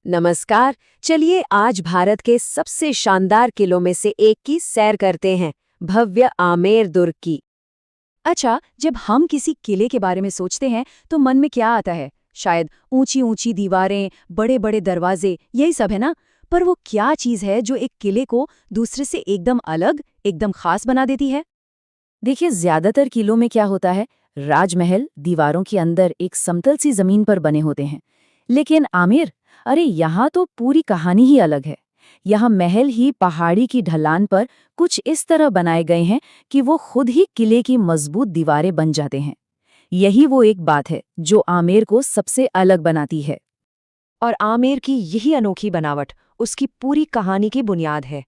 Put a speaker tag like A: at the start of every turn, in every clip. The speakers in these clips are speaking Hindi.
A: नमस्कार। चलिए आज भारत के सबसे शानदार किलों में से एक की सैर करते हैं, भव्य आमेर दुर्ग की।
B: अच्छा, जब हम किसी किले के बारे में सोचते हैं तो मन में क्या आता है? शायद ऊंची ऊंची दीवारें, बड़े बड़े दरवाजे, यही सब है ना? पर वो क्या चीज है जो एक किले को दूसरे से एकदम अलग, एकदम खास बना देती है?
C: देखिए, ज्यादातर किलों में क्या होता है, राजमहल दीवारों के अंदर एक समतल सी जमीन पर बने होते हैं। लेकिन आमिर, अरे यहाँ तो पूरी कहानी ही अलग है। यहाँ महल ही पहाड़ी की ढलान पर कुछ इस तरह बनाए गए हैं कि वो खुद ही किले की मजबूत दीवारें बन जाते हैं। यही वो एक बात है जो आमेर को सबसे अलग बनाती है।
A: और आमेर की यही अनोखी बनावट उसकी पूरी कहानी की बुनियाद है।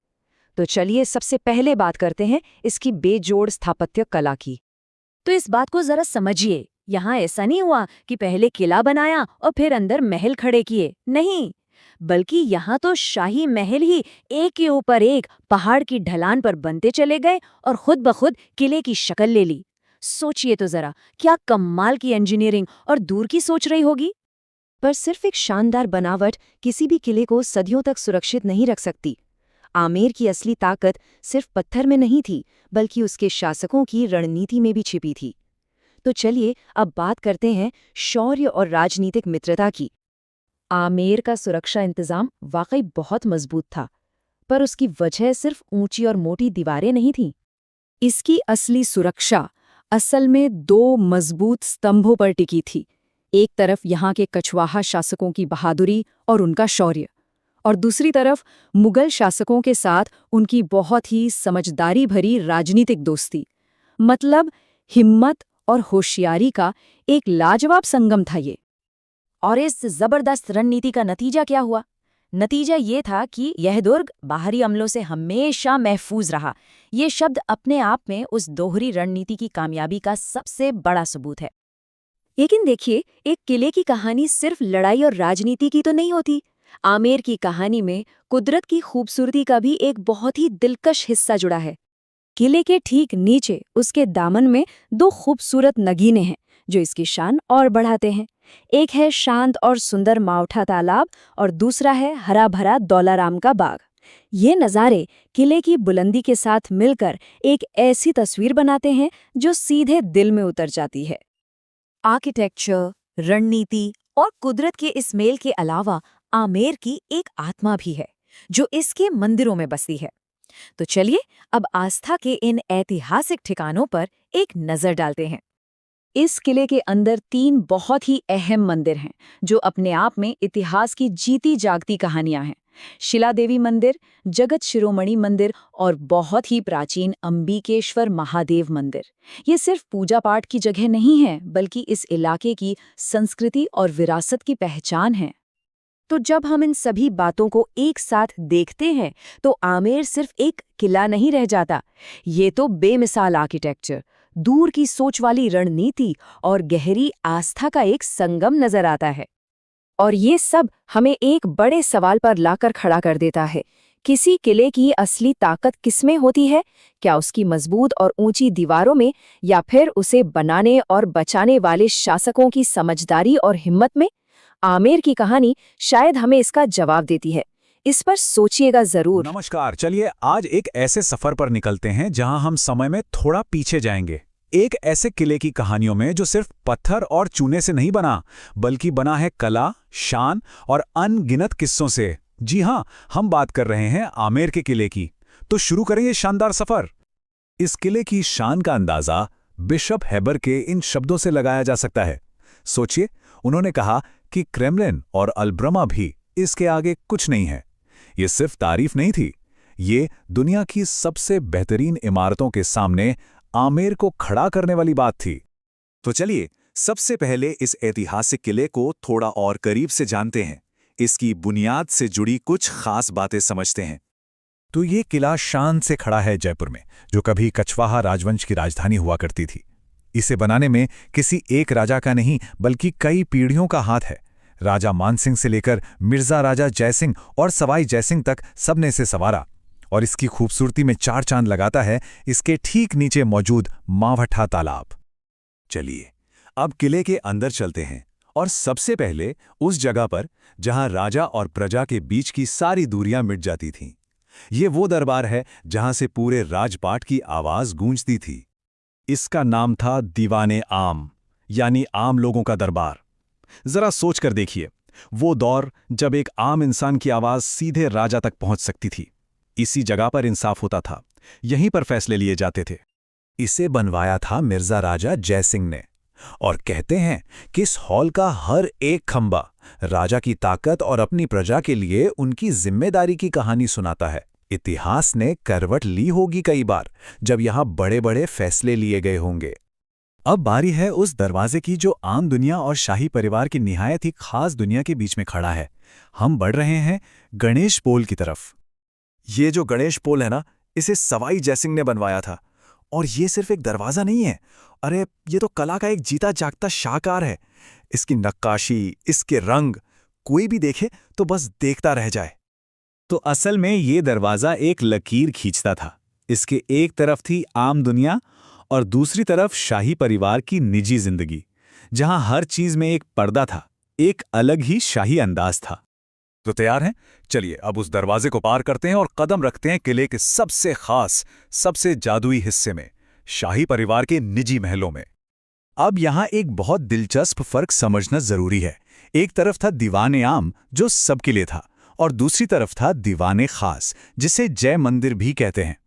A: तो चलिए सबसे पहले बात करते हैं इसकी बेजोड़ स्थापत्य कला की।
C: तो इस बात को जरा समझिए, यहाँ ऐसा नहीं हुआ कि पहले किला बनाया और फिर अंदर महल खड़े किए, नहीं, बल्कि यहाँ तो शाही महल ही एक के ऊपर एक पहाड़ की ढलान पर बनते चले गए और खुद ब खुद किले की शक्ल ले ली। सोचिए तो जरा, क्या कमाल की इंजीनियरिंग और दूर की सोच रही होगी।
A: पर सिर्फ एक शानदार बनावट किसी भी किले को सदियों तक सुरक्षित नहीं रख सकती। आमेर की असली ताकत सिर्फ पत्थर में नहीं थी, बल्कि उसके शासकों की रणनीति में भी छिपी थी। तो चलिए अब बात करते हैं शौर्य और राजनीतिक मित्रता की। आमेर का सुरक्षा इंतजाम वाकई बहुत मजबूत था, पर उसकी वजह सिर्फ ऊंची और मोटी दीवारें नहीं थीं। इसकी असली सुरक्षा असल में दो मजबूत स्तंभों पर टिकी थी। एक तरफ यहाँ के कछवाहा शासकों की बहादुरी और उनका शौर्य, और दूसरी तरफ मुगल शासकों के साथ उनकी बहुत ही समझदारी भरी राजनीतिक दोस्ती। मतलब हिम्मत और होशियारी का एक लाजवाब संगम था ये।
C: और इस जबरदस्त रणनीति का नतीजा क्या हुआ? नतीजा ये था कि यह दुर्ग बाहरी हमलों से हमेशा महफूज रहा। ये शब्द अपने आप में उस दोहरी रणनीति की कामयाबी का सबसे बड़ा सबूत है।
A: लेकिन देखिए, एक किले की कहानी सिर्फ लड़ाई और राजनीति की तो नहीं होती। आमेर की कहानी में कुदरत की खूबसूरती का भी एक बहुत ही दिलकश हिस्सा जुड़ा है। किले के ठीक नीचे उसके दामन में दो खूबसूरत नगीने हैं जो इसकी शान और बढ़ाते हैं। एक है शांत और सुंदर मावठा तालाब और दूसरा है हरा भरा दौलाराम का बाग। ये नज़ारे किले की बुलंदी के साथ मिलकर एक ऐसी तस्वीर बनाते हैं जो सीधे दिल में उतर जाती है।
C: आर्किटेक्चर, रणनीति और कुदरत के इस मेल के अलावा आमेर की एक आत्मा भी है जो इसके मंदिरों में बसती है। तो चलिए अब आस्था के इन ऐतिहासिक ठिकानों पर एक नजर डालते हैं।
A: इस किले के अंदर तीन बहुत ही अहम मंदिर हैं जो अपने आप में इतिहास की जीती जागती कहानियां हैं। शिला देवी मंदिर, जगत शिरोमणि मंदिर और बहुत ही प्राचीन अंबिकेश्वर महादेव मंदिर। ये सिर्फ पूजा पाठ की जगह नहीं है, बल्कि इस इलाके की संस्कृति और विरासत की पहचान है। तो जब हम इन सभी बातों को एक साथ देखते हैं तो आमेर सिर्फ एक किला नहीं रह जाता। ये तो बेमिसाल आर्किटेक्चर, दूर की सोच वाली रणनीति और गहरी आस्था का एक संगम नजर आता है। और ये सब हमें एक बड़े सवाल पर लाकर खड़ा कर देता है। किसी किले की असली ताकत किसमें होती है? क्या उसकी मजबूत और ऊंची दीवारों में, या फिर उसे बनाने और बचाने वाले शासकों की समझदारी और हिम्मत में? आमेर की कहानी शायद हमें इसका जवाब देती है। इस पर सोचिएगा जरूर।
D: नमस्कार, चलिए आज एक ऐसे सफर पर निकलते हैं जहां हम समय में थोड़ा पीछे जाएंगे। एक ऐसे किले की कहानियों में जो सिर्फ पत्थर और चूने से नहीं बना, बल्कि बना है कला, शान और अनगिनत किस्सों से। जी हां, हम बात कर रहे हैं आमेर के किले की। तो शुरू करें ये शानदार सफर। इस किले की शान का अंदाजा बिशप हेबर के इन शब्दों से लगाया जा सकता है। सोचिए, उन्होंने कहा कि क्रेमलिन और अल्ब्रमा भी इसके आगे कुछ नहीं है। ये सिर्फ तारीफ नहीं थी, ये दुनिया की सबसे बेहतरीन इमारतों के सामने आमेर को खड़ा करने वाली बात थी।
E: तो चलिए सबसे पहले इस ऐतिहासिक किले को थोड़ा और करीब से जानते हैं। इसकी बुनियाद से जुड़ी कुछ खास बातें समझते हैं।
D: तो ये किला शान से खड़ा है जयपुर में, जो कभी कछवाहा राजवंश की राजधानी हुआ करती थी। इसे बनाने में किसी एक राजा का नहीं, बल्कि कई पीढ़ियों का हाथ है। राजा मानसिंह से लेकर मिर्जा राजा जयसिंह और सवाई जयसिंह तक सबने इसे संवारा। और इसकी खूबसूरती में चार चांद लगाता है इसके ठीक नीचे मौजूद मावठा तालाब।
E: चलिए अब किले के अंदर चलते हैं और सबसे पहले उस जगह पर जहां राजा और प्रजा के बीच की सारी दूरियां मिट जाती थीं। ये वो दरबार है जहां से पूरे राजपाट की आवाज गूंजती थी। इसका नाम था दीवाने आम, यानी आम लोगों का दरबार। जरा सोच कर देखिए, वो दौर जब एक आम इंसान की आवाज सीधे राजा तक पहुंच सकती थी। इसी जगह पर इंसाफ होता था, यहीं पर फैसले लिए जाते थे। इसे बनवाया था मिर्जा राजा जयसिंह ने, और कहते हैं कि इस हॉल का हर एक खंबा राजा की ताकत और अपनी प्रजा के लिए उनकी जिम्मेदारी की कहानी सुनाता है। इतिहास ने करवट ली होगी कई बार, जब यहां बड़े बड़े फैसले लिए गए होंगे। अब बारी है उस दरवाजे की जो आम दुनिया और शाही परिवार की निहायत ही खास दुनिया के बीच में खड़ा है। हम बढ़ रहे हैं गणेश पोल की तरफ। ये जो गणेश पोल है ना, इसे सवाई जयसिंह ने बनवाया था। और ये सिर्फ एक दरवाजा नहीं है, अरे ये तो कला का एक जीता जागता शाहकार है। इसकी नक्काशी, इसके रंग, कोई भी देखे तो बस देखता रह जाए। तो असल में ये दरवाजा एक लकीर खींचता था। इसके एक तरफ थी आम दुनिया और दूसरी तरफ शाही परिवार की निजी जिंदगी, जहां हर चीज में एक पर्दा था, एक अलग ही शाही अंदाज था। तो तैयार हैं? चलिए अब उस दरवाजे को पार करते हैं और कदम रखते हैं किले के सबसे खास, सबसे जादुई हिस्से में, शाही परिवार के निजी महलों में। अब यहां एक बहुत दिलचस्प फर्क समझना जरूरी है। एक तरफ था दीवाने आम, जो सबके लिए था, और दूसरी तरफ था दीवाने खास, जिसे जय मंदिर भी कहते हैं।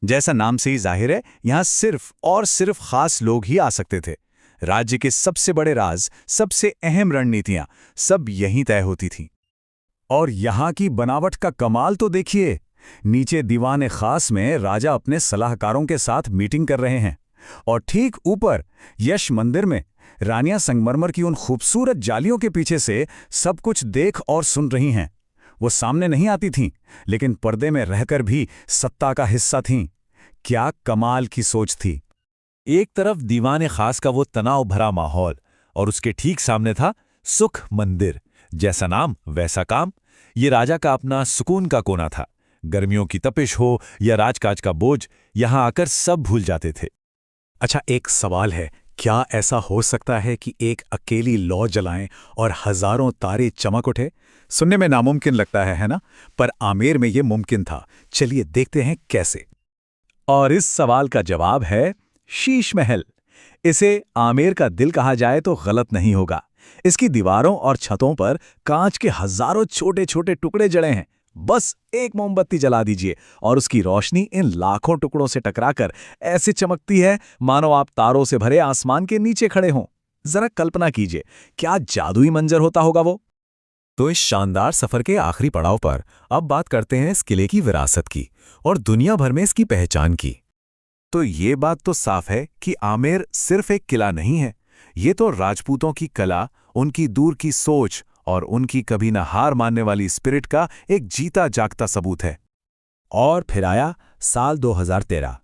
E: जैसा नाम से ही जाहिर है, यहां सिर्फ और सिर्फ खास लोग ही आ सकते थे। राज्य के सबसे बड़े राज, सबसे अहम रणनीतियां, सब यहीं तय होती थीं। और यहां की बनावट का कमाल तो देखिए। नीचे दीवाने खास में राजा अपने सलाहकारों के साथ मीटिंग कर रहे हैं, और ठीक ऊपर यश मंदिर में रानियां संगमरमर की उन खूबसूरत जालियों के पीछे से सब कुछ देख और सुन रही हैं। वो सामने नहीं आती थीं, लेकिन पर्दे में रहकर भी सत्ता का हिस्सा थीं। क्या कमाल की सोच थी। एक तरफ दीवाने खास का वो तनाव भरा माहौल, और उसके ठीक सामने था सुख मंदिर। जैसा नाम वैसा काम। ये राजा का अपना सुकून का कोना था। गर्मियों की तपिश हो या राजकाज का बोझ, यहां आकर सब भूल जाते थे। अच्छा, एक सवाल है, क्या ऐसा हो सकता है कि एक अकेली लौ जलाएं और हजारों तारे चमक उठे? सुनने में नामुमकिन लगता है ना? पर आमेर में यह मुमकिन था। चलिए देखते हैं कैसे। और इस सवाल का जवाब है शीश महल। इसे आमेर का दिल कहा जाए तो गलत नहीं होगा। इसकी दीवारों और छतों पर कांच के हजारों छोटे छोटे टुकड़े जड़े हैं। बस एक मोमबत्ती जला दीजिए और उसकी रोशनी इन लाखों टुकड़ों से टकराकर ऐसे चमकती है मानो आप तारों से भरे आसमान के नीचे खड़े हों। जरा कल्पना कीजिए, क्या जादुई मंजर होता होगा वो। तो इस शानदार सफर के आखिरी पड़ाव पर अब बात करते हैं इस किले की विरासत की और दुनिया भर में इसकी पहचान की। तो ये बात तो साफ है कि आमेर सिर्फ एक किला नहीं है, ये तो राजपूतों की कला, उनकी दूर की सोच और उनकी कभी न हार मानने वाली स्पिरिट का एक जीता जागता सबूत है। और फिर आया साल 2013।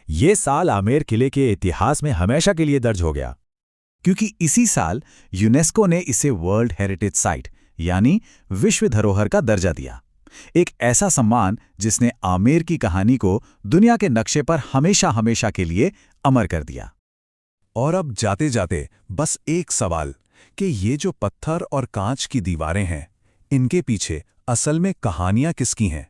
E: ये साल आमेर किले के इतिहास में हमेशा के लिए दर्ज हो गया, क्योंकि इसी साल यूनेस्को ने इसे वर्ल्ड हेरिटेज साइट यानी विश्व धरोहर का दर्जा दिया। एक ऐसा सम्मान जिसने आमेर की कहानी को दुनिया के नक्शे पर हमेशा हमेशा के लिए अमर कर दिया। और अब जाते जाते बस एक सवाल कि ये जो पत्थर और कांच की दीवारें हैं, इनके पीछे असल में कहानियां किसकी हैं?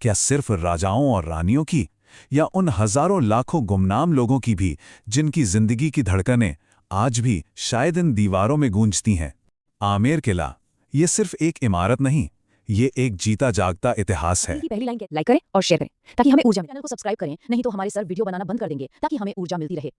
E: क्या सिर्फ राजाओं और रानियों की, या उन हजारों लाखों गुमनाम लोगों की भी जिनकी जिंदगी की धड़कनें आज भी शायद इन दीवारों में गूंजती हैं? आमेर किला ये सिर्फ एक इमारत नहीं, ये एक जीता जागता इतिहास है।
B: पहली लाइन लाइक करें और शेयर करें ताकि हमें ऊर्जा मिले। चैनल को सब्सक्राइब करें, नहीं तो हमारे सर वीडियो बनाना बंद कर देंगे ताकि हमें ऊर्जा मिलती रहे।